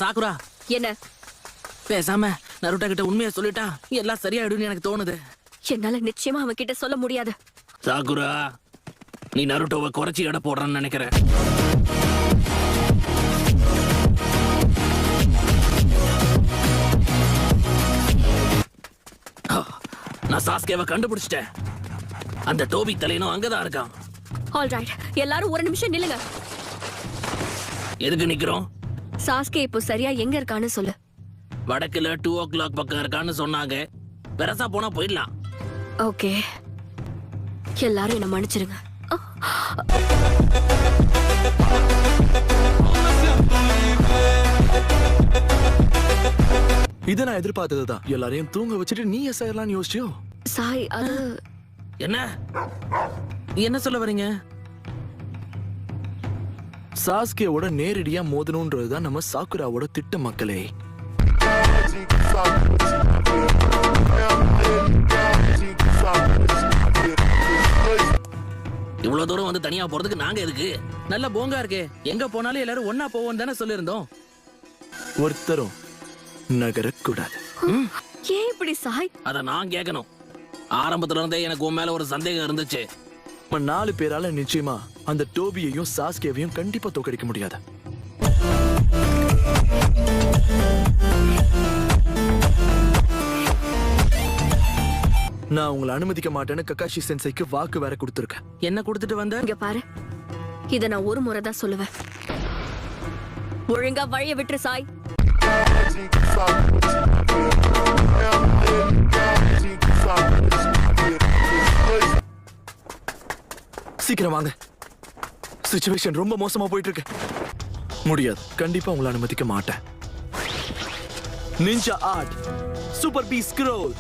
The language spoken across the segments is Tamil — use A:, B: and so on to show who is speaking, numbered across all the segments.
A: சாக்குரா,
B: என்ன?
A: பேசாம நருட்டா கிட்ட உண்மையை சொல்லிட்டா எல்லாம் சரியாயிடும்னு எனக்கு தோணுது.
B: என்னால நிச்சயமா அவன் கிட்ட சொல்ல முடியாது.
A: சாக்குரா, நீ நருட்டோவை குறைச்சி எடை போடுறன்னு நினைக்கிறேன். நான் சாஸ்கேவை கண்டுபிடிச்சிட்டேன். அந்த டோபி தலையனும் அங்கதான் இருக்கான்.
B: ஆல்ரைட், எல்லாரும் ஒரு நிமிஷம் நில்லுங்க.
A: எதுக்கு நிக்கிறோம்?
B: சாஸ்கே இப்போ சரியா எங்க இருக்கான்னு சொல்லு.
A: வடக்குல 2 o'clock பக்கம் இருக்கான்னு சொன்னாங்க. பெருசா போனா போயிடலாம்.
B: ஓகே, எல்லாரும் என்ன மன்னிச்சிருங்க.
C: இதை நான் எதிர்பார்த்ததுதான். எல்லாரையும் தூங்க வச்சுட்டு நீ செய்யலாம்னு யோசிச்சியோ?
B: சாய், அது
A: என்ன சொல்ல வரீங்க?
C: சாஸ்கேவோட நேரடியா மோதணும்ன்றதுதான் நம்ம சாக்குராவோட திட்டம் மக்களே.
A: இவ்வளவு தூரம் வந்து தனியா போறதுக்கு நாங்க எதுக்கு? நல்ல போங்கா இருக்கே, எங்க போனாலும் எல்லாரும் ஒன்னா போவோம் தானே சொல்லிருந்தோம்.
C: ஒருத்தரும் நகரக்கூடாது.
B: ஏன் இப்படி சாய்?
A: அத நான் கேட்கணும். ஆரம்பத்துல இருந்தே எனக்கு உன் மேல ஒரு சந்தேகம் இருந்துச்சு.
C: 4 பேரால நிச்சயமா அந்த டோபியையும் சாஸ்கேவையும் கண்டிப்பா தோக்கடிக்க முடியாது. நான் உங்களை அனுமதிக்க மாட்டேன்னு ககாஷி சென்சைக்கு வாக்கு வேற கொடுத்திருக்கேன்.
A: என்ன கொடுத்துட்டு வந்த?
B: இங்க பாரு, இத நான் ஒரு முறை தான் சொல்லுவேன். ஒழுங்கா வழிய விட்டுரு சாய்.
C: சீக்கிரம் வாங்க, சிச்சுவேஷன் ரொம்ப மோசமா போயிட்டு இருக்கு. முடியாது, கண்டிப்பா உங்களை அனுமதிக்க மாட்டேன். நிஞ்சா ஆர்ட் சூப்பர் பீ ஸ்க்ரோல்.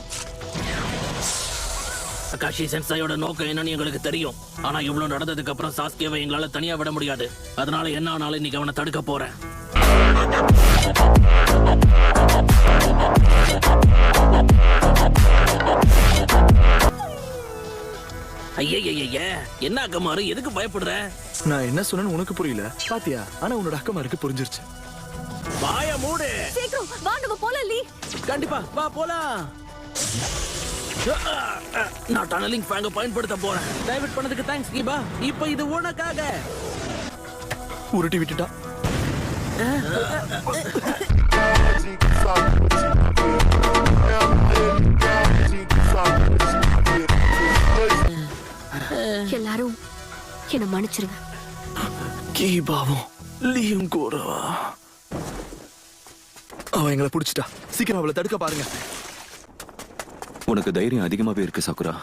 A: ககாஷி சென்சாயோட நோக்கம் என்னன்னு எங்களுக்கு தெரியும். ஆனா இவ்வளவு நடந்ததுக்கு அப்புறம் சாஸ்கேவை எங்களால தனியா விட முடியாது. அதனால என்ன ஆனாலும் இன்னைக்கு அவனை தடுக்க போறேன். ஐய, என்ன அக்கமாரு, எதுக்கு பயப்படுற?
C: நான் என்ன சொன்னேன்னு உனக்கு புரியல பாத்தியா? ஆனா உன்னோட அக்கமாருக்கு புரிஞ்சிருச்சு.
A: வாய மூடு.
B: சீக்கிரம் வா, நம்ம போலாம். லீ,
A: கண்டிப்பா வா போலாம். நான் டனலிங் ஃபேங்க பயன்படுத்த போறேன். டைவர்ட் பண்ணதுக்கு தேங்க்ஸ் கீபா. இப்போ இது உனக்காக.
C: உருட்டி விட்டுட்டா.
B: எல்லாரும் என்ன மன்னிச்சிருங்க.
C: கீபாவும் லீயும் கூட அவ எங்களை பிடிச்சிட்டா. சீக்கிரம் அவளை தடுக்க பாருங்க.
D: உனக்கு தைரியம் அதிகமாவே இருக்கு சாக்குரா.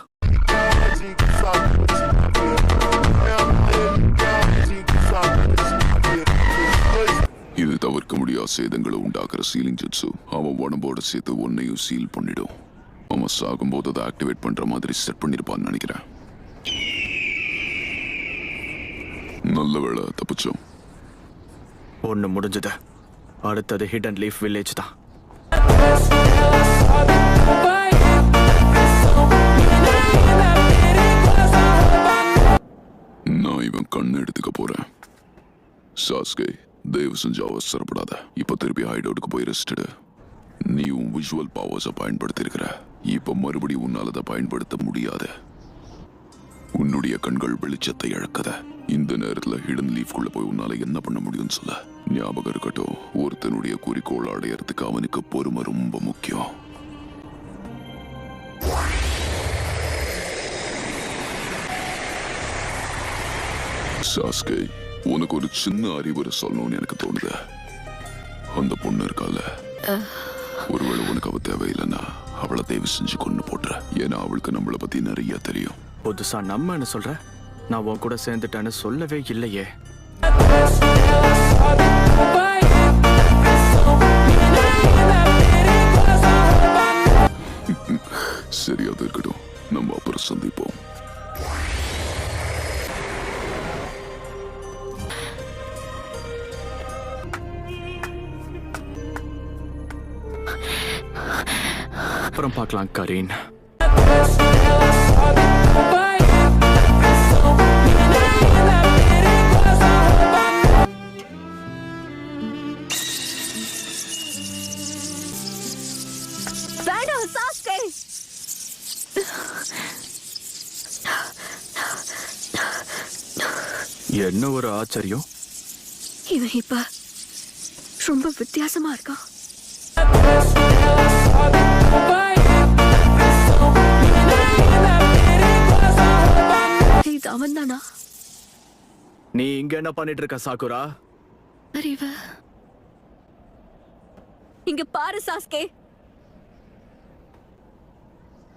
E: இது தவிர்க்க முடியாத சேதங்களை உண்டாக்குற சீலிங் ஜுட்ஸு அவன் உடம்போட சேர்த்து ஒன்னையும் சீல் பண்ணிடும். அவன் சாகும்போது அதை ஆக்டிவேட் பண்ற மாதிரி செட் பண்ணிருப்பான்னு நினைக்கிறேன். நல்ல வேளை தப்பிச்சோம்.
C: ஒண்ணு முடிஞ்சது. அடுத்தது ஹிடன் லீஃப் வில்லேஜ் தான்.
E: நான் இவன் கண்ணு எடுத்துக்க போறேன். சாஸ்கே, தயவு செஞ்சு அவசரப்படாத. இப்ப திருப்பி ஹைடவுட்டுக்கு போய் ரெஸ்ட். நீ உன் விஷுவல் பவர்ஸை பயன்படுத்தி இருக்கிற. இப்ப மறுபடியும் உன்னால அதை பயன்படுத்த முடியாது. உன்னுடைய கண்கள் வெளிச்சத்தை இழக்கத. இந்த நேரத்துல ஹிடன் லீஃப்குள்ள போய் உன்னால என்ன பண்ண முடியும்னு சொல்ல. ஞாபகம் இருக்கட்டும், ஒருத்தனுடைய குறிக்கோள் அடையறதுக்கு அவனுக்கு பொறுமை ரொம்ப முக்கியம். சாஸ்கே, உனக்கு ஒரு சின்ன அறிவுரை சொல்லணும்னு எனக்கு தோணுது. அந்த பொண்ணு இருக்கால, ஒருவேளை உனக்கு அவ தேவையில்லைன்னா அவளை தயவு செஞ்சு கொண்டு போட்டுற. ஏன்னா அவளுக்கு நம்மளை பத்தி நிறைய தெரியும்.
C: புதுசா நம்மன்னு சொல்ற? நான் உன் கூட சேர்ந்துட்டேன்னு சொல்லவே இல்லையே.
E: சரி, அது இருக்கட்டும். நம்ம அப்புறம் சந்திப்போம்.
C: அப்புறம் பார்க்கலாம் கரீன்.
B: வேண்டாம் சாஸ்கே.
C: என்ன ஒரு ஆச்சரியம்.
B: இவன் இப்ப ரொம்ப வித்தியாசமா இருக்கான். இது அவன் தானா?
C: நீ இங்க என்ன பண்ணிட்டு இருக்க சாக்குரா?
B: அறிவு. இங்க பாரு சாஸ்கே,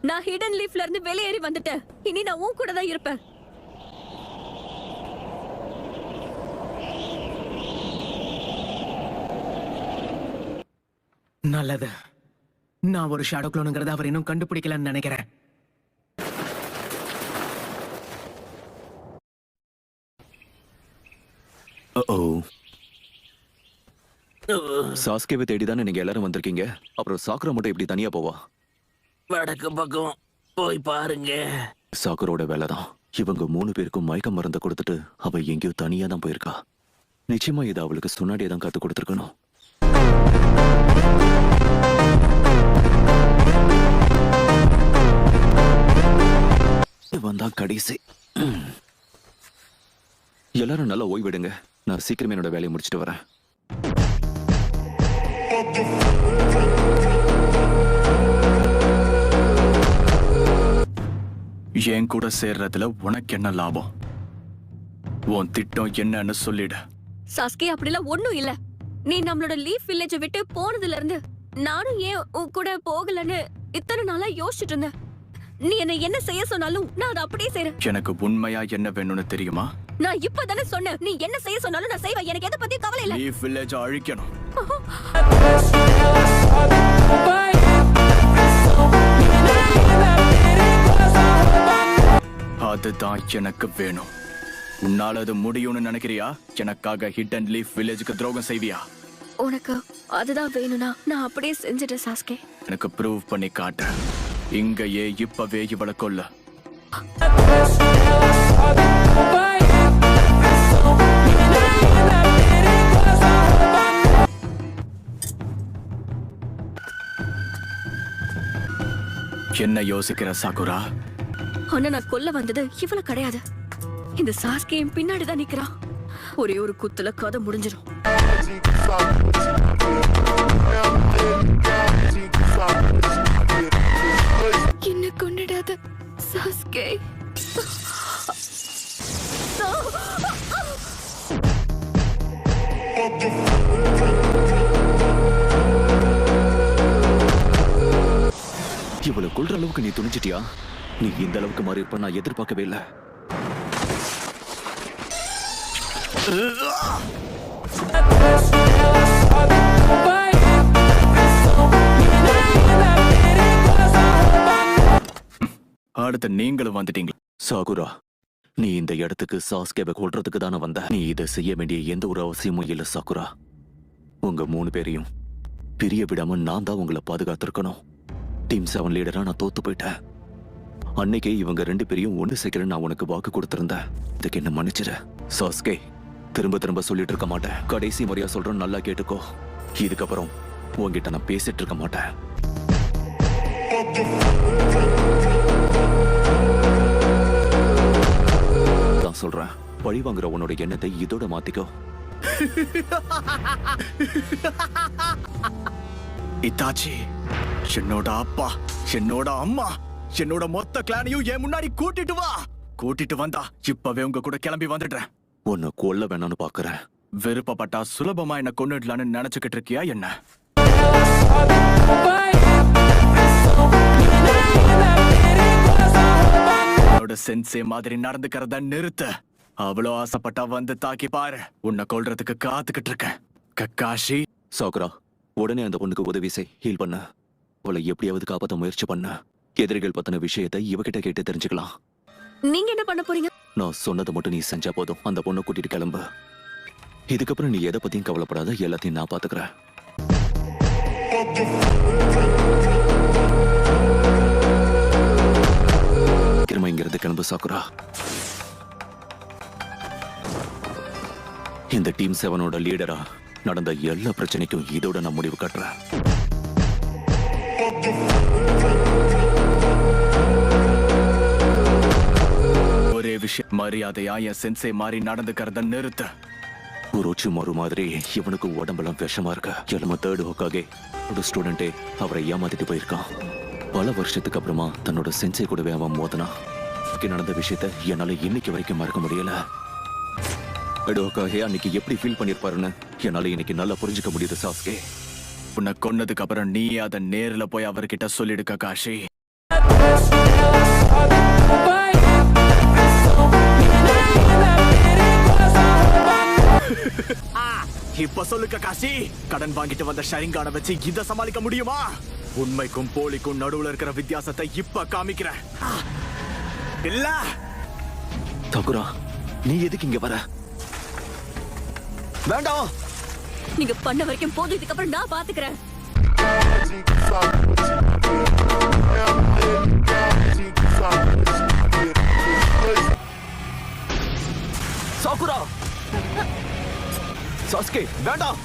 B: நான் ஹிடன் லீஃப்ல இருந்து வெளியேறி வந்துட்டேன். இனி நான் உன் கூட தான் இருப்பேன்.
F: நல்லது. நான் ஒரு ஷேடோ க்ளோனுங்கிறத அவர் இன்னும் கண்டுபிடிக்கலன்னு நினைக்கிறேன்.
D: ஓ சாஸ்கேவை தேடி தானே நீங்க எல்லாரும் வந்திருக்கீங்க. அப்புறம் சாக்குரா மட்டும் இப்படி தனியா போவா?
A: வடக்கு பக்கம் போய் பாருங்க.
D: சாக்குரோட வேலை தான். இவங்க 3 பேருக்கும் மயக்க மருந்தை கொடுத்துட்டு அவ எங்கேயோ தனியா தான் போயிருக்கா. நிச்சயமா இதை அவளுக்கு சுன்னாடியே தான் கத்து கொடுத்துருக்கணும். வந்தா கடைசி. எல்லாரும் நல்லா ஓய்விடுங்க. நான் சீக்கிரமே என்னோட வேலையை முடிச்சிட்டு வரேன்.
C: என் கூட சேர்றதுல உனக்கு என்ன லாபம்? உன் திட்டம் என்னன்னு சொல்லிடு.
B: சாஸ்கே, அப்படிலாம் ஒண்ணும் இல்ல. நீ நம்மளோட லீஃப் வில்லேஜை விட்டு போனதுல இருந்து நானும் ஏன் உன் கூட போகலன்னு இத்தனை நாளா யோசிச்சுட்டு இருந்தேன். நீ என்ன செய்ய சொன்னாலும் நான் அதை அப்படியே செய்றேன்.
C: எனக்கு உண்மையா என்ன வேணும்னு தெரியுமா?
B: நான் இப்பதானே சொன்னேன், நீ என்ன செய்ய சொன்னாலும் நான் செய்வேன். எனக்கு எதை பத்தி கவலை இல்ல.
C: லீஃப் வில்லேஜ் அழிக்கணும். அதுதான் எனக்கு வேணும். உன்னால அது முடியும்னு நினைக்கிறியா? எனக்காக ஹிடன் லீஃப் வில்லேஜுக்கு துரோகம் செய்வியா?
B: உனக்கு அதுதான் வேணும்னா நான் அப்படியே செஞ்சுட்டேன் சாஸ்கே.
C: எனக்கு ப்ரூவ் பண்ணி காட்டு. இங்கேயே இப்பவே இவளை கொல்ல. என்ன யோசிக்கிற சாக்குரா?
B: ஆனா நான் கொல்ல வந்தது இவள கிடையாது. இந்த சாஸ்கே என் பின்னாடிதான் நிக்கிறான். ஒரே ஒரு குத்துல கதை முடிஞ்சிடும். என்ன கொண்டுடாத சாஸ்கே.
D: இவ்வளவு கொள்ற அளவுக்கு நீ துணிச்சிட்டியா? நீ இந்த அளவுக்கு மாறி இருப்ப நான் எதிர்பார்க்கவே இல்லை.
C: அடுத்து நீங்களும் வந்துட்டீங்க.
D: சாகுரா, நீ இந்த இடத்துக்கு சாஸ்கேவை கொல்றதுக்கு தானே வந்த. நீ இதை செய்ய வேண்டிய எந்த ஒரு அவசியமும் இல்லை சாகுரா. உங்க 3 பேரையும் பிரிய விடாம நான் தான் உங்களை பாதுகாத்திருக்கணும். டீம் 7 லீடரா நான் தோத்து போயிட்டேன். அன்னைக்கே இவங்க 2 பேரையும் ஒன்று சேர்க்கிறேன் நான் உனக்கு வாக்கு கொடுத்திருந்தேன். இதுக்கு என்ன மன்னிச்சிரு சாஸ்கே. திரும்ப திரும்ப சொல்லிட்டு இருக்க மாட்டேன். கடைசி முறையா சொல்றேன், நல்லா கேட்டுக்கோ. இதுக்கப்புறம் உன்கிட்ட நான் பேசிட்டு இருக்க மாட்டேன். நான் சொல்றேன், பழி வாங்குற உன்னோட எண்ணத்தை இதோட மாத்திக்கோ.
C: இத்தாச்சி, என்னோட அப்பா, என்னோட அம்மா, என்னோட மொத்த கிளானையும் என் முன்னாடி கூட்டிட்டு வா. கூட்டிட்டு வந்தா இப்பவே உங்க கூட கிளம்பி வந்துடுறேன்.
D: உன்னை கொல்ல வேணாம்னு பாக்குறேன்.
C: விருப்பப்பட்டா சுலபமா என்ன கொன்னுடலான்னு நினைச்சுக்கிட்டு இருக்கியா என்ன? சென்சே மாதிரி நடந்துக்கிறத நிறுத்த. அவ்வளோ ஆசைப்பட்டா வந்து தாக்கி பாரு. உன்னை கொல்றதுக்கு காத்துக்கிட்டு இருக்கேன். கக்காஷி.
D: சாகுரா, உடனே அந்த பொண்ணுக்கு உதவி செய். ஹீல் பண்ண. அவளை எப்படியாவது காப்பாற்ற முயற்சி பண்ண. எதிரிகள் பத்தின விஷயத்தை இவகிட்ட கேட்டு தெரிஞ்சுக்கலாம்.
B: நீங்க என்ன பண்ண போறீங்க?
D: நான் சொன்னதை மட்டும் நீ செஞ்சா போதும். அந்த பொண்ணை கூட்டிட்டு கிளம்பு. இதுக்கப்புறம் நீ எதை பத்தியும் கவலைப்படாத. எல்லாத்தையும் நான் பாத்துக்கிறேன். திரும்ப இங்கிருந்து கிளம்பு சாகுரா. இந்த டீம் 7ஓட லீடரா நடந்த எல்லா பிரச்சனைக்கும் இதோட நான் முடிவு கட்டுறேன்.
C: ஒரே விஷயம், மரியாதையா என் சென்சை மாறி நடந்துக்கிறத நிறுத்து.
D: குரோச்சி மறு மாதிரி இவனுக்கு உடம்பெல்லாம் விஷமா இருக்கு. எலும தேர்ட் ஹோக்காகே ஒரு ஸ்டூடெண்டே அவரை ஏமாத்திட்டு போயிருக்கான். பல வருஷத்துக்கு அப்புறமா தன்னோட சென்சை கூடவே அவன் மோதனா. நடந்த விஷயத்த என்னால இன்னைக்கு வரைக்கும் மறக்க முடியல. எடோக்காகே அன்னைக்கு எப்படி ஃபீல் பண்ணிருப்பாருன்னு என்னால இன்னைக்கு நல்லா புரிஞ்சுக்க முடியுது சாஸ்கே.
C: உன்னை கொன்னதுக்கு அப்புறம் நீ அதை நேர்ல போய் அவர்கிட்ட சொல்லிடு ககாஷி. இப்ப சொல்லு ககாஷி, கடன் வாங்கிட்டு வந்த ஷரிங்கான வச்சு இத சமாளிக்க முடியுமா? உண்மைக்கும் போலிக்கும் நடுவுல இருக்கிற வித்தியாசத்தை இப்ப காமிக்கிறேன். இல்ல
D: தகுரா, நீ எதுக்கு இங்க வர? வேண்டாம்.
B: நீங்க பண்ண வரைக்கும் போதும், இதுக்கப்புறம் நான் பாத்துக்கிறேன்.
D: சாகுரா, சாஸ்கே வேண்டாம்.